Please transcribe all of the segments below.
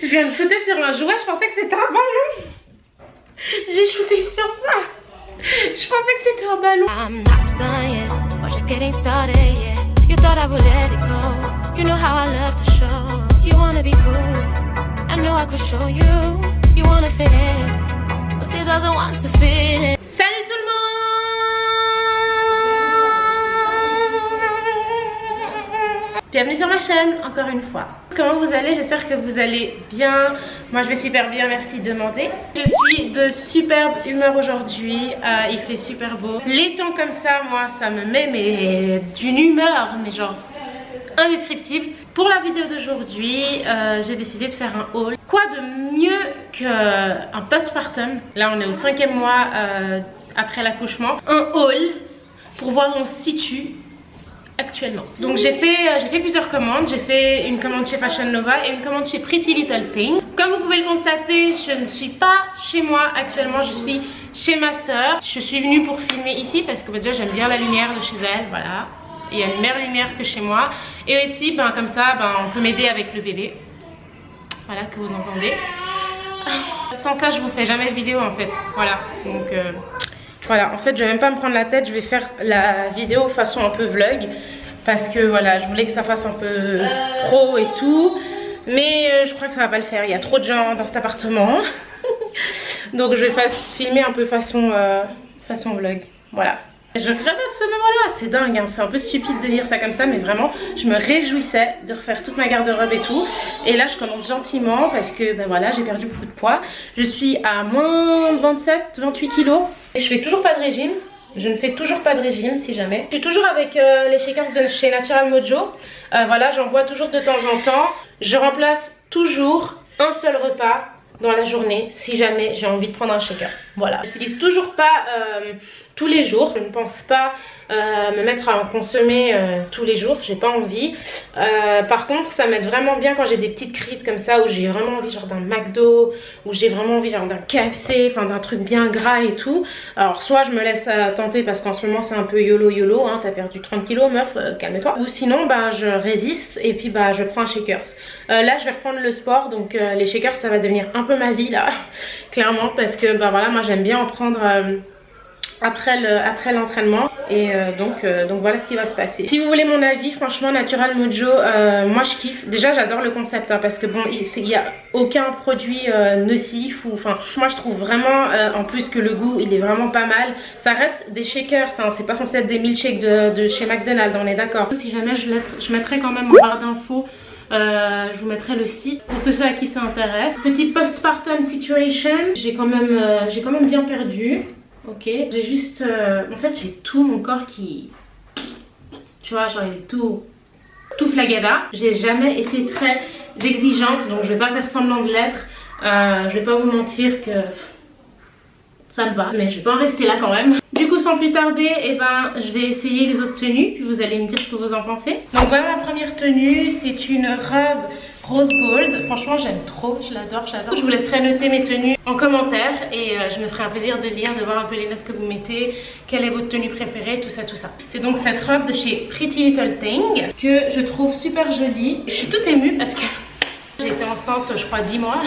Je viens de shooter sur un jouet, je pensais que c'était un ballon. J'ai shooté sur ça. Je pensais que c'était un ballon. I'm not done yet, or just getting started, yeah. You thought I would let it go. You know how I love to show. You wanna be cool, I know I could show you. You wanna fit in, but still doesn't want to fit in. Salut tout le monde. Bienvenue sur ma chaîne, encore une fois. Comment vous allez? J'espère que vous allez bien. Moi je vais super bien, merci de demander. Je suis de superbe humeur aujourd'hui, il fait super beau. Les temps comme ça, moi ça me met mais d'une humeur, mais genre indescriptible. Pour la vidéo d'aujourd'hui, j'ai décidé de faire un haul. Quoi de mieux qu'un postpartum? Là on est au 5e mois après l'accouchement. Un haul pour voir où on se situe actuellement. Donc j'ai fait plusieurs commandes. J'ai fait une commande chez Fashion Nova et une commande chez Pretty Little Thing. Comme vous pouvez le constater, je ne suis pas chez moi actuellement, je suis chez ma soeur. Je suis venue pour filmer ici parce que déjà j'aime bien la lumière de chez elle, voilà. Il y a une meilleure lumière que chez moi. Et aussi, ben, comme ça, ben, on peut m'aider avec le bébé. Voilà, que vous entendez. Sans ça, je vous fais jamais de vidéo en fait. Voilà, donc... voilà, en fait je vais même pas me prendre la tête, je vais faire la vidéo façon un peu vlog. Parce que voilà, je voulais que ça fasse un peu pro et tout. Mais je crois que ça va pas le faire, il y a trop de gens dans cet appartement. Donc je vais filmer un peu façon vlog, voilà. Je regrette ce moment-là, c'est dingue, hein. C'est un peu stupide de dire ça comme ça, mais vraiment, je me réjouissais de refaire toute ma garde-robe et tout. Et là, je commence gentiment parce que, ben voilà, j'ai perdu beaucoup de poids. Je suis à moins 27, 28 kilos. Et je fais toujours pas de régime. Je ne fais toujours pas de régime si jamais. Je suis toujours avec les shakers de chez Natural Mojo. Voilà, j'en bois toujours de temps en temps. Je remplace toujours un seul repas dans la journée si jamais j'ai envie de prendre un shaker. Voilà, j'utilise toujours pas tous les jours. Je ne pense pas me mettre à en consommer tous les jours, j'ai pas envie. Par contre ça m'aide vraiment bien quand j'ai des petites crises comme ça, où j'ai vraiment envie genre d'un McDo, où j'ai vraiment envie genre d'un KFC, enfin d'un truc bien gras et tout. Alors soit je me laisse tenter parce qu'en ce moment c'est un peu YOLO, hein, t'as perdu 30 kilos meuf, calme-toi. Ou sinon bah je résiste et puis bah je prends un shakers. Là je vais reprendre le sport, donc les shakers ça va devenir un peu ma vie là, clairement, parce que bah voilà, moi j'aime bien en prendre après l'entraînement. Et donc voilà ce qui va se passer. Si vous voulez mon avis, franchement Natural Mojo, moi je kiffe. Déjà j'adore le concept, hein, parce que bon, il n'y a aucun produit nocif, ou enfin moi je trouve vraiment en plus que le goût il est vraiment pas mal. Ça reste des shakers, hein, c'est pas censé être des milkshakes de chez McDonald's, on est d'accord. Si jamais je mettrai quand même en barre d'infos, je vous mettrai le site pour tous ceux à qui ça intéresse. Petite postpartum situation, j'ai quand même bien perdu. Ok, j'ai juste en fait j'ai tout mon corps qui, tu vois, genre il est tout flagada. J'ai jamais été très exigeante, donc je vais pas faire semblant de l'être. Je vais pas vous mentir que ça me va, mais je vais pas en rester là quand même. Du coup sans plus tarder, eh ben, je vais essayer les autres tenues, puis vous allez me dire ce que vous en pensez. Donc voilà ma première tenue, c'est une robe rose gold. Franchement j'aime trop, je l'adore, j'adore. Je vous laisserai noter mes tenues en commentaire et je me ferai un plaisir de lire, de voir un peu les notes que vous mettez, quelle est votre tenue préférée, tout ça tout ça. C'est donc cette robe de chez Pretty Little Thing que je trouve super jolie. Je suis toute émue parce que j'ai été enceinte je crois 10 mois,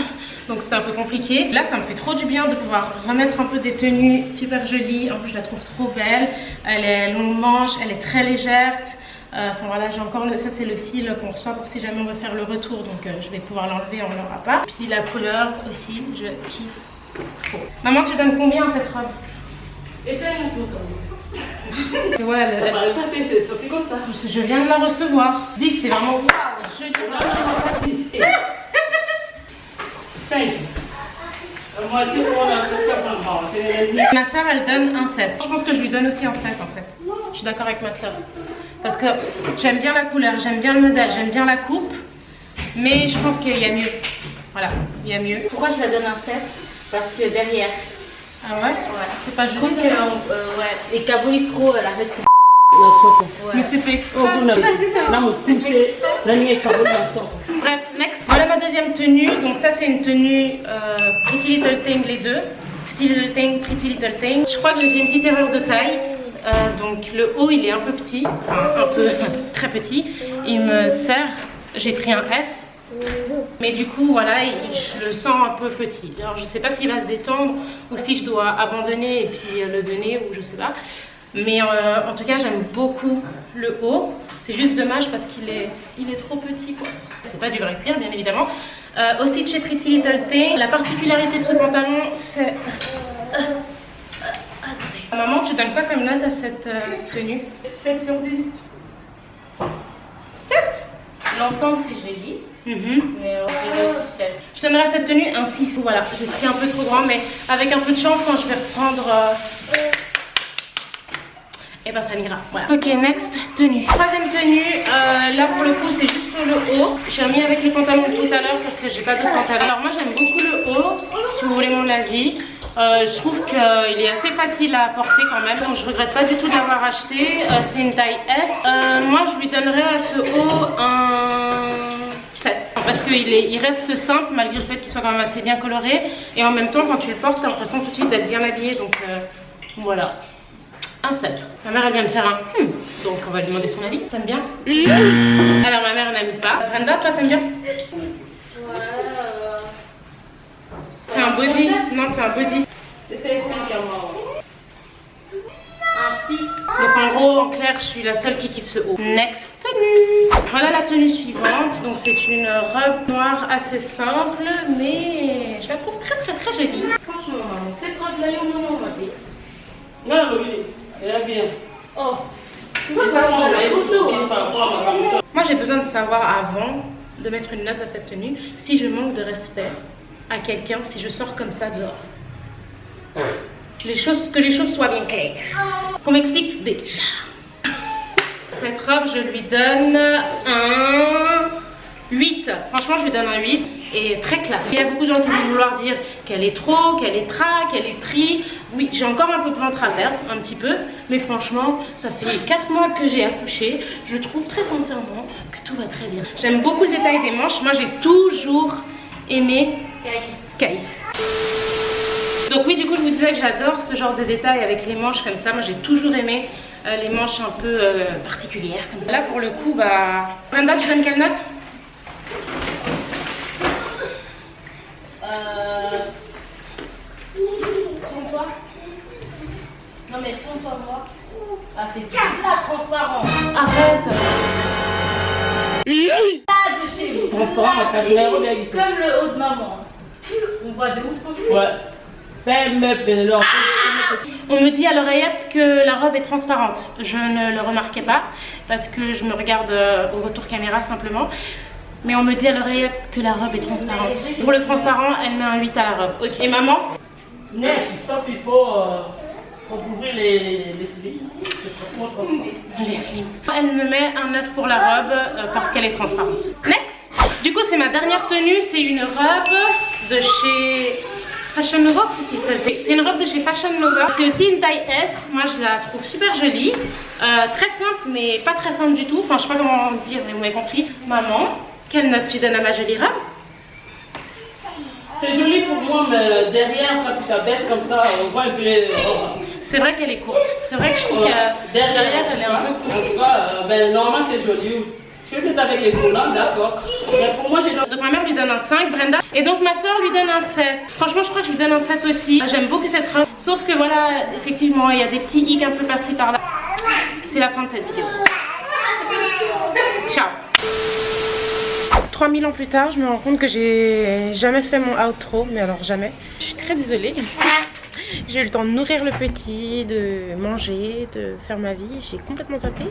donc c'était un peu compliqué. Là ça me fait trop du bien de pouvoir remettre un peu des tenues super jolies. En plus je la trouve trop belle, elle est longue manche, elle est très légère. Enfin voilà, j'ai encore ça c'est le fil qu'on reçoit pour si jamais on veut faire le retour, donc je vais pouvoir l'enlever, on l'aura pas. Puis la couleur aussi, je kiffe trop. Maman, tu donnes combien à cette robe? Et t'as un tour quand même. Ouais, c'est sorti comme ça. Je viens de la recevoir. 10, c'est vraiment waouh, je dis 5. Moitié pour la presque. Ma soeur elle donne un 7. Je pense que je lui donne aussi un 7 en fait. Je suis d'accord avec ma soeur. Parce que j'aime bien la couleur, j'aime bien le modèle, j'aime bien la coupe. Mais je pense qu'il y a mieux. Voilà, il y a mieux. Pourquoi je la donne un 7? Parce que derrière. Ah ouais? Voilà. C'est pas Je joli. trouve que ouais, les caboulits trop, elle arrête. Ouais. Mais c'est fait exprès. Bref, next. Voilà ma deuxième tenue. Donc ça c'est une tenue Pretty Little Thing, les deux. Pretty Little Thing, Pretty Little Thing. Je crois que j'ai fait une petite erreur de taille. Donc le haut il est un peu petit, enfin un peu très petit. Il me serre J'ai pris un S. Mais du coup voilà, je le sens un peu petit. Alors je sais pas s'il va se détendre ou si je dois abandonner et puis le donner ou je sais pas. Mais en tout cas j'aime beaucoup le haut. C'est juste dommage parce qu'il est trop petit quoi. C'est pas du vrai cuir bien évidemment. Aussi de chez Pretty Little Thing. La particularité de ce pantalon c'est... Maman, tu donnes quoi comme note à cette tenue? 7 sur 10. 7. L'ensemble c'est joli. Mais on dirait aussi 7. Je donnerai à cette tenue un 6. Voilà, j'ai pris un peu trop grand, mais avec un peu de chance, quand je vais reprendre, et ben ça m'ira. Voilà. Ok, next tenue. Troisième tenue, là pour le coup, c'est juste le haut. J'ai remis avec le pantalon de tout à l'heure parce que j'ai pas d'autre pantalon. Alors moi, j'aime beaucoup le haut, si vous voulez mon avis. Je trouve qu'il est assez facile à porter quand même. Donc je regrette pas du tout d'avoir acheté. C'est une taille S. Moi, je lui donnerais à ce haut un 7 parce qu'il reste simple malgré le fait qu'il soit quand même assez bien coloré et en même temps quand tu le portes t'as l'impression tout de suite d'être bien habillé donc voilà, un 7. Ma mère elle vient de faire un donc on va lui demander son avis. T'aimes bien? Alors ma mère n'aime pas. Brenda, toi t'aimes bien? C'est un body? Non, c'est un body. C'est 5 à moi. Un 6. Donc en gros, en clair, je suis la seule qui kiffe ce haut. Next tenue. Voilà la tenue suivante. Donc c'est une robe noire assez simple, mais je la trouve très jolie. Franchement, cette robe là, au moment où Non, oui, elle est bien. oh, C'est ça, on a écouté par rapport à ma camisole. Moi j'ai besoin de savoir avant de mettre une note à cette tenue si je manque de respect à quelqu'un, si je sors comme ça dehors. Que les choses soient bien claires. Qu'on m'explique déjà. Cette robe, je lui donne un 8. Franchement, je lui donne un 8 et très classe. Il y a beaucoup de gens qui vont vouloir dire qu'elle est trop, qu'elle est tra, qu'elle est tri. Oui, j'ai encore un peu de ventre à perdre, un petit peu. Mais franchement, ça fait 4 mois que j'ai accouché. Je trouve très sincèrement que tout va très bien. J'aime beaucoup le détail des manches. Moi, j'ai toujours aimé Caïs. Donc oui, du coup, je vous disais que j'adore ce genre de détails avec les manches comme ça. Moi, j'ai toujours aimé les manches un peu particulières comme ça. Là, pour le coup, bah... Brenda, tu donnes quelle note? Tourne-toi. Non mais tourne-toi moi. Ah c'est là transparent. Arrête. De chez vous. Transparent, ma cachemire, bien du tout. Comme le haut de maman. On voit de ouf ton style. Ouais. On me dit à l'oreillette que la robe est transparente. Je ne le remarquais pas parce que je me regarde au retour caméra simplement. Mais on me dit à l'oreillette que la robe est transparente. Pour le transparent, elle met un 8 à la robe. Ok. Et maman? 9, sauf il faut couvrir les slims. Les slims. Elle me met un 9 pour la robe parce qu'elle est transparente. Next. Du coup, c'est ma dernière tenue. C'est une robe de chez Fashion Nova. C'est une robe de chez Fashion Nova. C'est aussi une taille S. Moi, je la trouve super jolie. Très simple, mais pas très simple du tout. Enfin, je sais pas comment dire, mais vous m'avez compris. Maman, quelle note tu donnes à ma jolie robe? C'est joli pour moi, mais derrière, quand tu t'abaisses comme ça, on voit un peu les... C'est vrai qu'elle est courte. C'est vrai que je trouve que derrière, elle est un peu courte. En tout cas, normalement, c'est joli. Tu veux peut-être avec les collants, d'accord. Mais pour moi, j'ai... Donc ma mère lui donne un 5, Brenda. Et donc ma soeur lui donne un 7. Franchement, je crois que je lui donne un 7 aussi. J'aime beaucoup cette robe. Sauf que voilà, effectivement, il y a des petits hics un peu par-ci par-là. C'est la fin de cette vidéo. Ciao. 3000 ans plus tard, je me rends compte que j'ai jamais fait mon outro. Mais alors jamais. Je suis très désolée. J'ai eu le temps de nourrir le petit, de manger, de faire ma vie. J'ai complètement zappé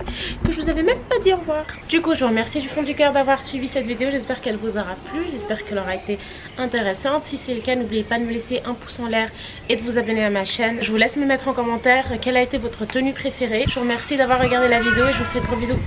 que je vous avais même pas dit au revoir. Du coup, je vous remercie du fond du cœur d'avoir suivi cette vidéo. J'espère qu'elle vous aura plu. J'espère qu'elle aura été intéressante. Si c'est le cas, n'oubliez pas de me laisser un pouce en l'air et de vous abonner à ma chaîne. Je vous laisse me mettre en commentaire quelle a été votre tenue préférée. Je vous remercie d'avoir regardé la vidéo et je vous fais de gros bisous.